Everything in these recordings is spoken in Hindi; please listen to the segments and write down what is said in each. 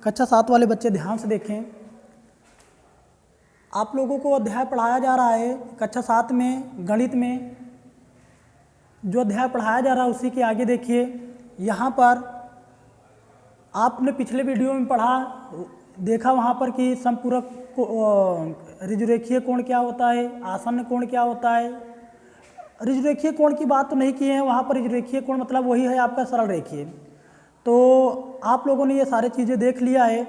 कक्षा 7 वाले बच्चे ध्यान से देखें। आप लोगों को अध्याय पढ़ाया जा रहा है कक्षा 7 में गणित में। जो अध्याय पढ़ाया जा रहा है उसी के आगे देखिए। यहाँ पर आपने पिछले वीडियो में देखा वहाँ पर कि समपूरक ऋजुरेखीय कोण क्या होता है, आसन्न कोण क्या होता है। ऋजुरेखीय कोण की बात तो नहीं की है वहाँ पर। ऋजुरेखीय कोण मतलब वही है आपका सरल रेखीय। तो आप लोगों ने ये सारी चीज़ें देख लिया है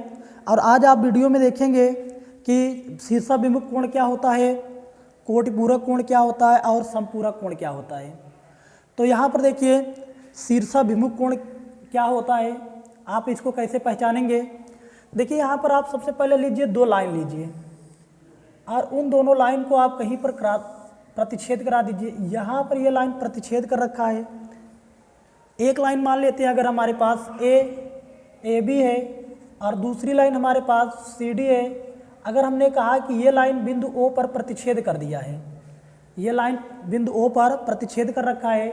और आज आप वीडियो में देखेंगे कि शीर्षाभिमुख कोण क्या होता है, कोटिपूरक कोण क्या होता है और समपूरक कोण क्या होता है। तो यहाँ पर देखिए शीर्षाभिमुख कोण क्या होता है, आप इसको कैसे पहचानेंगे। देखिए यहाँ पर आप सबसे पहले लीजिए 2 लाइन लीजिए और उन दोनों लाइन को आप कहीं पर प्रतिच्छेद करा दीजिए। यहाँ पर ये लाइन प्रतिच्छेद कर रखा है। एक लाइन मान लेते हैं अगर हमारे पास ए बी है और दूसरी लाइन हमारे पास सी डी है। अगर हमने कहा कि ये लाइन बिंदु ओ पर प्रतिच्छेद कर दिया है, ये लाइन बिंदु ओ पर प्रतिच्छेद कर रखा है,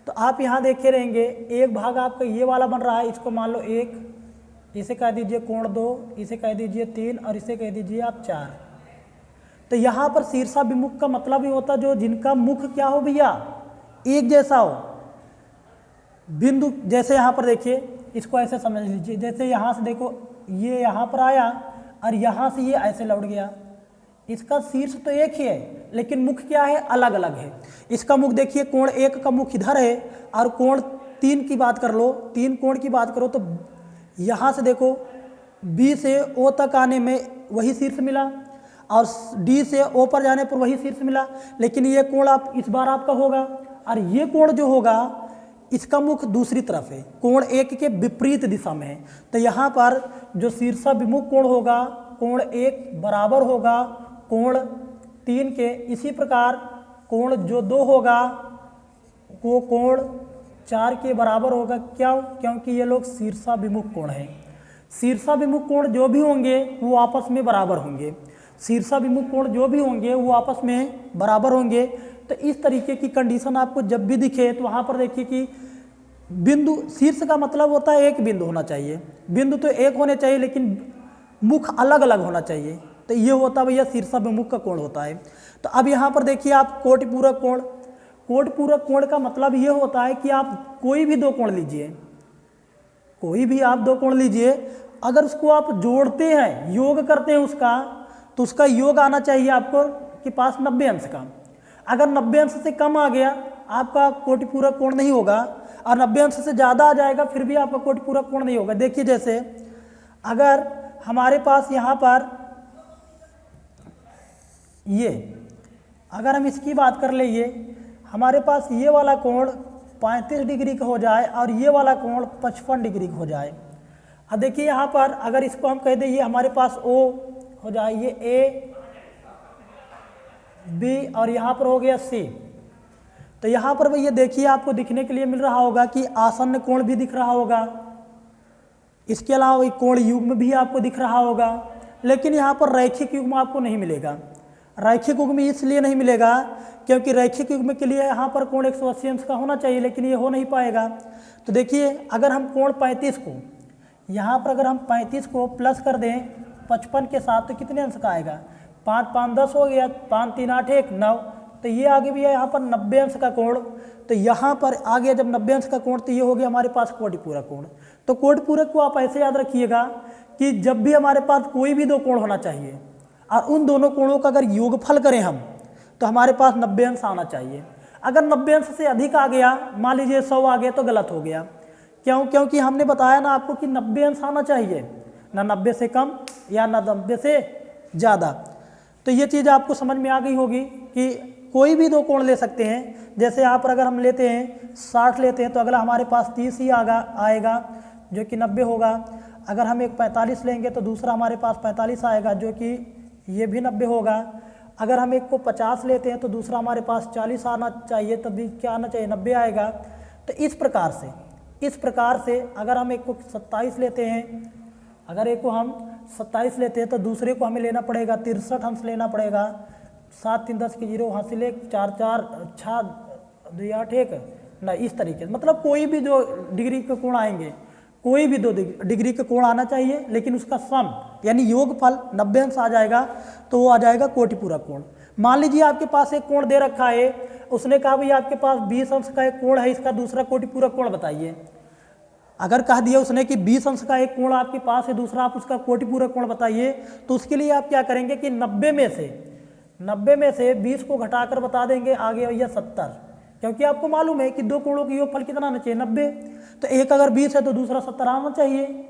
तो आप यहाँ देखे रहेंगे एक भाग आपका ये वाला बन रहा है, इसको मान लो 1, इसे कह दीजिए कोण 2, इसे कह दीजिए 3 और इसे कह दीजिए आप 4। तो यहाँ पर शीर्षाभिमुख का मतलब ही होता जो जिनका मुख क्या हो भैया, एक जैसा हो। बिंदु जैसे यहाँ पर देखिए, इसको ऐसे समझ लीजिए, जैसे यहाँ से देखो ये यहाँ पर आया और यहाँ से ये ऐसे लौट गया। इसका शीर्ष तो एक ही है लेकिन मुख क्या है, अलग अलग है। इसका मुख देखिए, कोण 1 का मुख इधर है और कोण 3 की बात कर लो, 3 कोण की बात करो तो यहाँ से देखो बी से ओ तक आने में वही शीर्ष मिला और डी से ओ पर जाने पर वही शीर्ष मिला। लेकिन ये कोण आप इस बार आपका होगा और ये कोण जो होगा इसका मुख दूसरी तरफ है, कोण 1 के विपरीत दिशा में है। तो यहाँ पर जो शीर्षाभिमुख कोण होगा, कोण 1 बराबर होगा कोण 3 के। इसी प्रकार कोण जो 2 होगा वो कोण 4 के बराबर होगा। क्यों? क्योंकि ये लोग शीर्षाभिमुख कोण हैं। शीर्षाभिमुख कोण जो भी होंगे वो आपस में बराबर होंगे। शीर्षाभिमुख कोण जो भी होंगे वो आपस में बराबर होंगे। तो इस तरीके की कंडीशन आपको जब भी दिखे तो वहाँ पर देखिए कि बिंदु, शीर्ष का मतलब होता है एक बिंदु होना चाहिए। बिंदु तो एक होने चाहिए लेकिन मुख अलग अलग होना चाहिए। तो ये होता भैया शीर्षाभिमुख का कोण होता है। तो अब यहाँ पर देखिए आप कोटिपूरक कोण। कोटिपूरक कोण का मतलब ये होता है कि आप कोई भी 2 कोण लीजिए, कोई भी आप 2 कोण लीजिए, अगर उसको आप जोड़ते हैं, योग करते हैं उसका, तो उसका योग आना चाहिए आपको के पास 90 अंश का। अगर 90 अंश से कम आ गया आपका कोटिपूरक कोण नहीं होगा और 90 अंश से ज़्यादा आ जाएगा फिर भी आपका कोटिपूरक कोण नहीं होगा। देखिए जैसे अगर हमारे पास यहाँ पर ये, अगर हम इसकी बात कर ले, ये हमारे पास ये वाला कोण 35 डिग्री का हो जाए और ये वाला कोण 55 डिग्री का हो जाए। अब देखिए यहाँ पर अगर इसको हम कह दें ये हमारे पास O हो जाए, ये A B और यहाँ पर हो गया C। तो यहाँ पर भैया देखिए आपको दिखने के लिए मिल रहा होगा कि आसन्न कोण भी दिख रहा होगा, इसके अलावा कोण युग्म भी आपको दिख रहा होगा। लेकिन यहाँ पर रैखिक युग्म आपको नहीं मिलेगा। रैखिक युग्म इसलिए नहीं मिलेगा क्योंकि रैखिक युग्म के लिए यहाँ पर कोण 180 अंश का होना चाहिए लेकिन ये हो नहीं पाएगा। तो देखिए अगर हम कोण 35 को यहाँ पर अगर हम 35 को प्लस कर दें 55 के साथ तो कितने अंश का आएगा, 5 5 10 हो गया, 5 3 8 1 9। तो ये आगे भी है यहाँ पर 90 अंश का कोण। तो यहाँ पर आ गया जब 90 अंश का कोण तो ये हो गया हमारे पास कोटिपूरक कोण। तो कोटिपूरक को आप ऐसे याद रखिएगा कि जब भी हमारे पास कोई भी 2 कोण होना चाहिए और उन दोनों कोणों का अगर योगफल करें हम तो हमारे पास 90 अंश आना चाहिए। अगर 90 अंश से अधिक आ गया, मान लीजिए 100 आ गया तो गलत हो गया। क्यों? क्योंकि हमने बताया ना आपको कि 90 अंश आना चाहिए, ना 90 से कम या ना 90 से ज़्यादा। तो ये चीज़ आपको समझ में आ गई होगी कि कोई भी 2 कोण ले सकते हैं। जैसे यहाँ पर अगर हम लेते हैं 60 लेते हैं तो अगला हमारे पास 30 ही आएगा जो कि 90 होगा। अगर हम एक 45 लेंगे तो दूसरा हमारे पास 45 आएगा जो कि ये भी 90 होगा। अगर हम एक को 50 लेते हैं तो दूसरा हमारे पास 40 आना चाहिए, तभी क्या आना चाहिए, 90 आएगा। तो इस प्रकार से अगर हम एक को 27 लेते हैं, अगर एक को हम 27 लेते हैं तो दूसरे को हमें लेना पड़ेगा 63 अंश लेना पड़ेगा। 7 3 10 के 0 हासिल 1 4 4 6 2 8 1 ना, इस तरीके से मतलब कोई भी जो डिग्री के कोण आएंगे कोई भी 2 डिग्री का कोण आना चाहिए, लेकिन उसका सम यानी योगफल 90 अंश आ जाएगा तो वो आ जाएगा कोटिपूरक कोण। मान लीजिए आपके पास एक कोण दे रखा है, उसने कहा भाई आपके पास 20 अंश का एक कोण है, इसका दूसरा कोटिपूरक कोण बताइए। अगर कह दिया उसने कि 20 अंश का एक कोण आपके पास है, दूसरा आप उसका कोटिपूरक कोण बताइए, तो उसके लिए आप क्या करेंगे कि 90 में से 20 को घटाकर बता देंगे, आगे भैया 70, क्योंकि आपको मालूम है कि 2 कोणों की योगफल कितना आना चाहिए 90, तो एक अगर 20 है तो दूसरा 70 आना चाहिए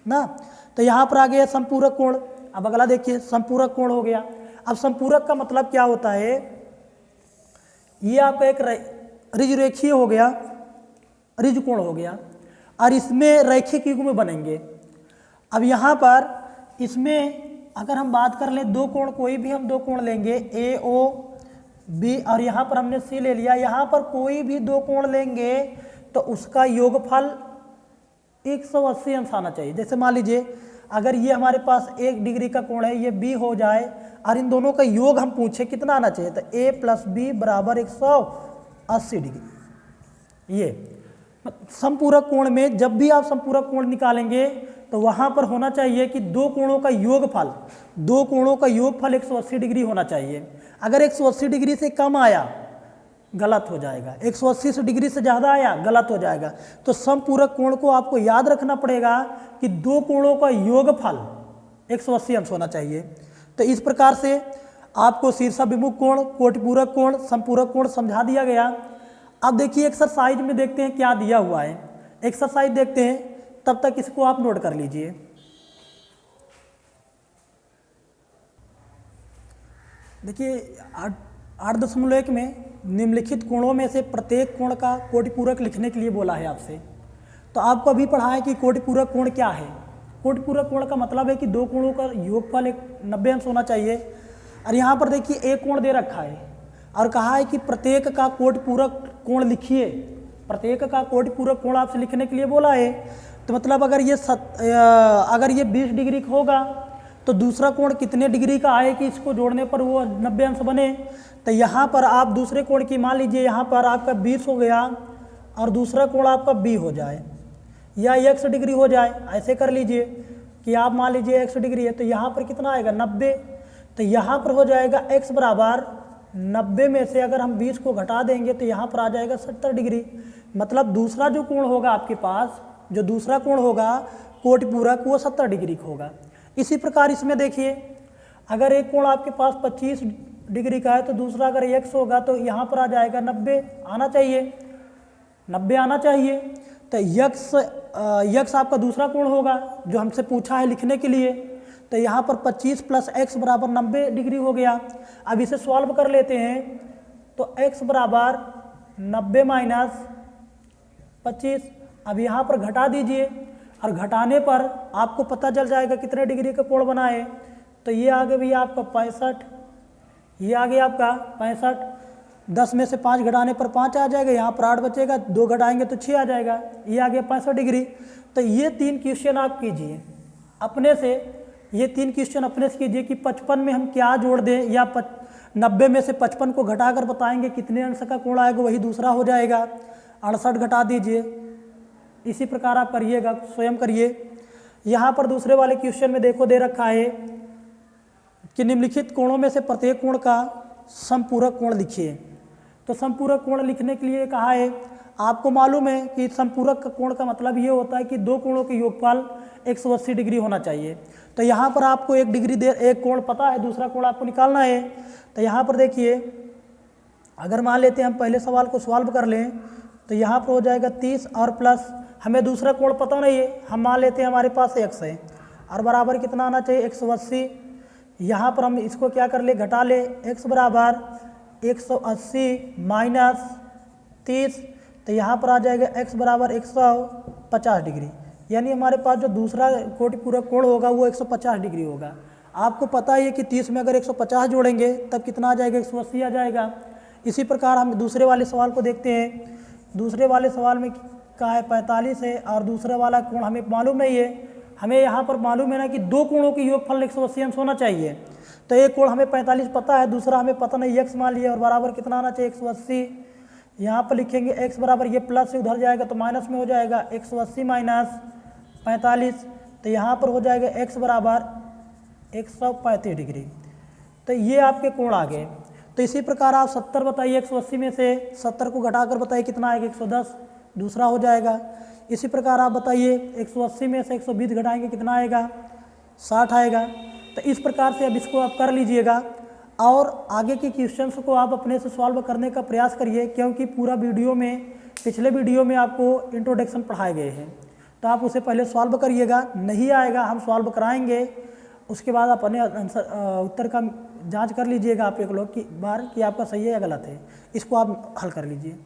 ना। तो यहाँ पर आ गया संपूरक कोण। अब अगला देखिए, संपूरक कोण हो गया। अब संपूरक का मतलब क्या होता है, ये आपका एक ऋज रेखीय हो गया, ऋज कोण हो गया, और इसमें रैखिक युग्म बनेंगे। अब यहाँ पर इसमें अगर हम बात कर लें 2 कोण, कोई भी हम 2 कोण लेंगे, ए ओ बी, और यहाँ पर हमने सी ले लिया, यहाँ पर कोई भी 2 कोण लेंगे तो उसका योगफल 180 अंश आना चाहिए। जैसे मान लीजिए अगर ये हमारे पास 1 डिग्री का कोण है, ये बी हो जाए, और इन दोनों का योग हम पूछे कितना आना चाहिए, तो ए प्लस बी बराबर 180 डिग्री। ये संपूरक कोण में जब भी आप संपूरक कोण निकालेंगे तो वहाँ पर होना चाहिए कि 2 कोणों का योगफल 180 डिग्री होना चाहिए। अगर 180 डिग्री से कम आया गलत हो जाएगा, 180 डिग्री से ज़्यादा आया गलत हो जाएगा। तो समपूरक कोण को आपको याद रखना पड़ेगा कि 2 कोणों का योगफल 180 अंश होना चाहिए। तो इस प्रकार से आपको शीर्षाभिमुख कोण, कोटिपूरक कोण, संपूरक कोण समझा दिया गया। अब देखिए एक्सरसाइज में देखते हैं क्या दिया हुआ है, एक्सरसाइज देखते हैं, तब तक इसको आप नोट कर लीजिए। देखिए 8.1 में निम्नलिखित कोणों में से प्रत्येक कोण का कोटिपूरक लिखने के लिए बोला है आपसे। तो आपको अभी पढ़ा है कि कोटिपूरक कोण क्या है। कोटिपूरक कोण का मतलब है कि 2 कोणों का योगफल 90 अंश होना चाहिए। और यहाँ पर देखिए एक कोण दे रखा है और कहा है कि प्रत्येक का कोटिपूरक कोण लिखिए। प्रत्येक का कोटिपूरक कोण आपसे लिखने के लिए बोला है। तो मतलब अगर ये 20 डिग्री का होगा तो दूसरा कोण कितने डिग्री का आए कि इसको जोड़ने पर वो 90 अंश बने। तो यहाँ पर आप दूसरे कोण की मान लीजिए यहाँ पर आपका 20 हो गया और दूसरा कोण आपका बी हो जाए या x डिग्री हो जाए। ऐसे कर लीजिए कि आप मान लीजिए x डिग्री है तो यहाँ पर कितना आएगा 90। तो यहाँ पर हो जाएगा x बराबर 90 में से अगर हम 20 को घटा देंगे तो यहाँ पर आ जाएगा 70 डिग्री। मतलब दूसरा जो कोण होगा आपके पास, जो दूसरा कोण होगा कोटिपूरक, वो 70 डिग्री का होगा। इसी प्रकार इसमें देखिए अगर एक कोण आपके पास 25 डिग्री का है तो दूसरा अगर x होगा तो यहाँ पर आ जाएगा 90 आना चाहिए, 90 आना चाहिए। तो यक्स आपका दूसरा कोण होगा जो हमसे पूछा है लिखने के लिए। तो यहाँ पर 25 प्लस x बराबर 90 डिग्री हो गया। अब इसे सॉल्व कर लेते हैं तो x बराबर 90 माइनस 25। अब यहाँ पर घटा दीजिए और घटाने पर आपको पता चल जाएगा कितने डिग्री का कोण बना है। तो ये आ गया भैया आपका 65, ये आ गया आपका 65। 10 में से 5 घटाने पर 5 आ जाएगा, यहाँ पर 8 बचेगा, 2 घटाएंगे तो 6 आ जाएगा, ये आ गया 65 डिग्री। तो ये 3 क्वेश्चन आप कीजिए अपने से, ये 3 क्वेश्चन अपने से कीजिए कि 55 में हम क्या जोड़ दें या 90 में से 55 को घटाकर बताएंगे कितने अंश का कोण आएगा, वही दूसरा हो जाएगा। 68 घटा दीजिए। इसी प्रकार आप करिएगा, स्वयं करिए। यहाँ पर दूसरे वाले क्वेश्चन में देखो दे रखा है कि निम्नलिखित कोणों में से प्रत्येक कोण का समपूरक कोण लिखिए। तो समपूरक कोण लिखने के लिए कहा है, आपको मालूम है कि समपूरक कोण का मतलब ये होता है कि 2 कोणों के योगफल 180 डिग्री होना चाहिए। तो यहाँ पर आपको एक कोण पता है, दूसरा कोण आपको निकालना है। तो यहाँ पर देखिए अगर मान लेते हैं हम पहले सवाल को सॉल्व कर लें तो यहाँ पर हो जाएगा 30 और प्लस हमें दूसरा कोण पता नहीं है, हम मान लेते हैं हमारे पास x है और बराबर कितना आना चाहिए 180। यहाँ पर हम इसको क्या कर ले, घटा ले, x बराबर 180 माइनस 30। तो यहाँ पर आ जाएगा x बराबर 150 डिग्री, यानी हमारे पास जो दूसरा कोटिपूरक कोण होगा वो 150 डिग्री होगा। आपको पता है कि 30 में अगर 150 जोड़ेंगे तब कितना आ जाएगा, 180 आ जाएगा। इसी प्रकार हम दूसरे वाले सवाल को देखते हैं। दूसरे वाले सवाल में का है 45 है और दूसरे वाला कोण हमें मालूम नहीं है। हमें यहाँ पर मालूम है ना कि 2 कोणों की योगफल 180 अंश होना चाहिए। तो एक कोण हमें 45 पता है, दूसरा हमें पता नहीं, x मान लिया और बराबर कितना आना चाहिए 180। यहाँ पर लिखेंगे x बराबर, ये प्लस से उधर जाएगा तो माइनस में हो जाएगा, 180 माइनस 45, तो यहाँ पर हो जाएगा x बराबर 135 डिग्री। तो ये आपके कोण आ गए। तो इसी प्रकार आप 70 बताइए 180 में से 70 को घटाकर बताइए कितना आएगा, 110 दूसरा हो जाएगा। इसी प्रकार आप बताइए 180 में से 120 घटाएंगे कितना आएगा, 60 आएगा। तो इस प्रकार से अब इसको आप कर लीजिएगा और आगे के क्वेश्चंस को आप अपने से सॉल्व करने का प्रयास करिए, क्योंकि पूरा वीडियो में, पिछले वीडियो में आपको इंट्रोडक्शन पढ़ाए गए हैं, तो आप उसे पहले सॉल्व करिएगा। नहीं आएगा हम सॉल्व कराएंगे, उसके बाद अपने आंसर उत्तर का जांच कर लीजिएगा आप एक लोग की बार कि आपका सही है या गलत है, इसको आप हल कर लीजिए।